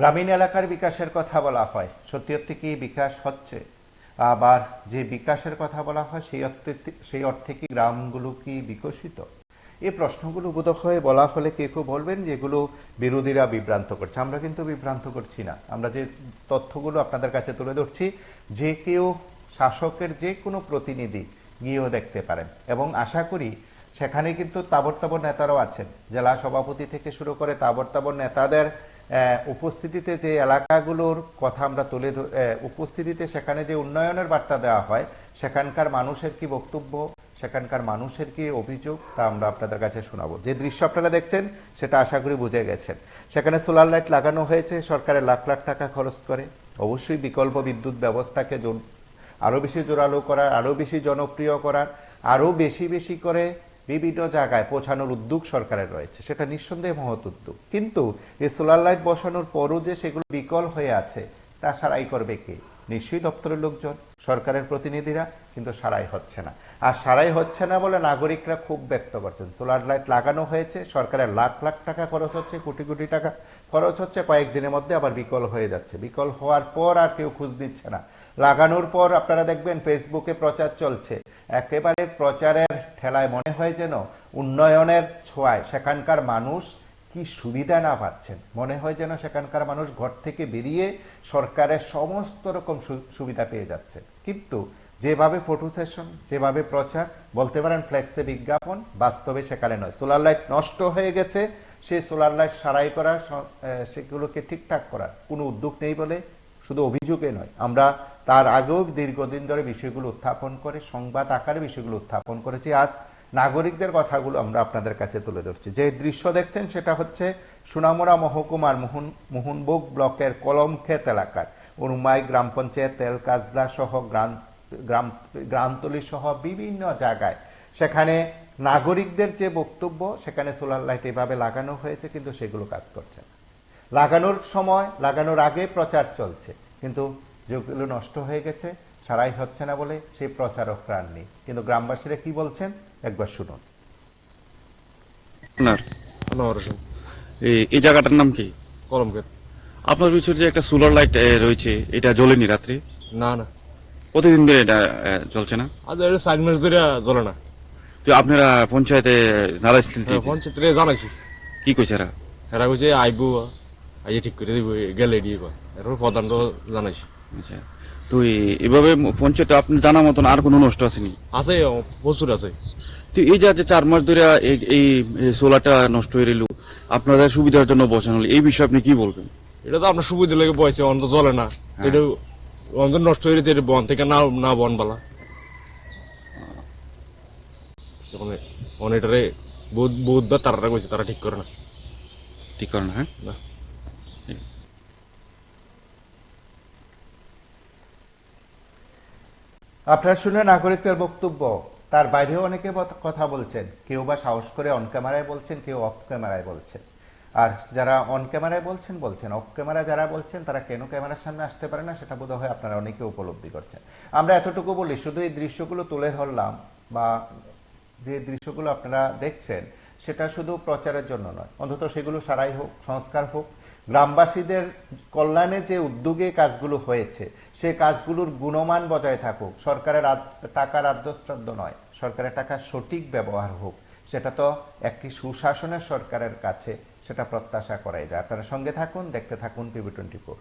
গ্রামীণ এলাকার বিকাশের কথা বলা হয়, সত্যি অর্থে কি বিকাশ হচ্ছে? আবার যে বিকাশের কথা বলা হয় সেই অর্থে কি গ্রামগুলো কি বিকশিত? এই প্রশ্নগুলো বোধহয় বলা হলে কেউ বলবেন যেগুলো বিরোধীরা বিভ্রান্ত করছে। আমরা কিন্তু বিভ্রান্ত করছি না। আমরা যে তথ্যগুলো আপনাদের কাছে তুলে ধরছি, যে কেউ শাসকের যে কোনো প্রতিনিধি গিয়েও দেখতে পারেন, এবং আশা করি সেখানে কিন্তু তাবর তাবর নেতারাও আছেন। জেলা সভাপতি থেকে শুরু করে তাবর তাবর নেতাদের উপস্থিতিতে যে এলাকাগুলোর কথা আমরা উপস্থিতিতে সেখানে যে উন্নয়নের বার্তা দেওয়া হয়, সেখানকার মানুষের কি বক্তব্য, সেখানকার মানুষের কি অভিযোগ, তা আমরা আপনাদের কাছে শোনাবো। যে দৃশ্য আপনারা দেখছেন সেটা আশা করি বুঝে গেছেন। সেখানে সোলার লাইট লাগানো হয়েছে সরকারের লাখ লাখ টাকা খরচ করে। অবশ্যই বিকল্প বিদ্যুৎ ব্যবস্থাকে আরো বেশি জোরালো করার, আরো বেশি জনপ্রিয় করার, আরো বেশি বেশি করে বিভিন্ন জায়গায় পৌঁছানোর উদ্যোগ সরকারের রয়েছে। সেটা নিঃসন্দেহে মহৎ উদ্যোগ। কিন্তু এই সোলার লাইট বসানোর পরও যে সেগুলো বিকল হয়ে আছে, তা সারাই করবে কে? নিশ্চয়ই দপ্তরের লোকজন, সরকারের প্রতিনিধিরা, কিন্তু সারাই হচ্ছে না। আর সারাই হচ্ছে না বলে নাগরিকরা খুব ব্যক্ত করছেন। সোলার লাইট লাগানো হয়েছে, সরকারের লাখ লাখ টাকা খরচ হচ্ছে, কোটি কোটি টাকা খরচ হচ্ছে, কয়েকদিনের মধ্যে আবার বিকল হয়ে যাচ্ছে। বিকল হওয়ার পর আর কেউ খোঁজ দিচ্ছে না। লাগানোর পর আপনারা দেখবেন ফেসবুকে প্রচার চলছে, একেবারে প্রচারের ঠেলায় মনে হয় যেন উন্নয়নের ছোঁয়ায় সেখানকার মানুষ কি সুবিধা না পাচ্ছেন। মনে হয় যেন সেখানকার মানুষ ঘর থেকে বেরিয়ে সরকারের সমস্ত রকম সুবিধা পেয়ে যাচ্ছে। কিন্তু যেভাবে ফটো সেশন, যেভাবে প্রচার, বলতে পারেন ফ্লেক্সে বিজ্ঞাপন, বাস্তবে সেখানে নয়। সোলার লাইট নষ্ট হয়ে গেছে, সেই সোলার লাইট সারাই করার, সেগুলোকে ঠিকঠাক করার কোনো উদ্যোগ নেই বলে শুধু অভিযোগে নয়, আমরা তার আগেও দীর্ঘদিন ধরে বিষয়গুলো উত্থাপন করে সংবাদ আকারে বিষয়গুলো উত্থাপন করেছি। আজ নাগরিকদের কথাগুলো আমরা আপনাদের কাছে তুলে ধরছি। যে দৃশ্য দেখছেন সেটা হচ্ছে সোনামুড়া মহকুমার মোহনভোগ ব্লকের কলমক্ষেত এলাকার উরুমাই গ্রাম পঞ্চায়েত, তেলকাজলা সহ গ্রামতলী সহ বিভিন্ন জায়গায় সেখানে নাগরিকদের যে বক্তব্য, সেখানে সোলার লাইট এভাবে লাগানো হয়েছে কিন্তু সেগুলো কাজ করছে না। লাগানোর সময়, লাগানোর আগে প্রচার চলছে, কিন্তু যেগুলো নষ্ট হয়ে গেছে, সারাই হচ্ছে না বলে সেই প্রচারক প্রাণ নেই। কিন্তু গ্রামবাসীরা কি বলছেন একবার শুনুন। এই জায়গাটার নাম কি? কলমক্ষেত। আপনার পিছনে যে একটা সোলার লাইট রয়েছে, এটা জ্বলেনি রাত্রে? না না, কতদিন ধরে এটা চলছে না? আজ 4 মাস ধরে জ্বলে না। তো আপনারা পঞ্চায়েতে জানাইছিলেন? পঞ্চায়েতে জানাইছি। কি কইছে এরা? এরা কইছে আইবো, আইয়ে ঠিক করে দিব, গেলে দিয়ে কয়। এরপর প্রধান জানাইছি। আচ্ছা, তো এভাবে পঞ্চায়েতে আপনার জানা মতন আর কোনো নষ্ট আসেনি? আছে, প্রচুর আছে। তো এই যে 4 মাস ধরে এই সোলারটা নষ্ট হয়ে রইল, আপনাদের সুবিধার জন্য বসানো হলো, এই বিষয়ে আপনি কি বলবেন? এটা তো আপনার সুবিধা লেগে বয়সে অন্ত জ্বলে না, এটা অন্ত নষ্ট হয়ে যেতে বন থেকে না বন বালা অনেকটারে বহুতবার তারা কইছে, তারা ঠিক করে না। ঠিক করে না? হ্যাঁ, না। আপনারা শুনে নাগরিকদের বক্তব্য, তার বাইরেও অনেকে কথা বলছেন। কেউ বা সাহস করে অন ক্যামেরায় বলছেন, কেউ অফ ক্যামেরায় বলছেন। আর যারা অন ক্যামেরায় বলছেন অফ ক্যামেরা যারা বলছেন, তারা কেন ক্যামেরার সামনে আসতে পারে না, সেটা বোধহয় আপনারা অনেকে উপলব্ধি করছেন। আমরা এতটুকু বলি, শুধু এই দৃশ্যগুলো তুলে ধরলাম, বা যে দৃশ্যগুলো আপনারা দেখছেন সেটা শুধু প্রচারের জন্য নয়, অন্তত সেগুলো সারাই হোক, সংস্কার হোক, গ্রামবাসীদের কল্যাণে যে উদ্যোগে কাজগুলো হয়েছে সেই কাজগুলোর গুণমান বজায় থাকুক। সরকারের টাকার আদ্যশ্রাদ্ধ নয়, সরকারের টাকার সঠিক ব্যবহার হোক, সেটা তো একটি সুশাসনের সরকারের কাছে সেটা প্রত্যাশা করাই যায়। আপনারা সঙ্গে থাকুন, দেখতে থাকুন PB24।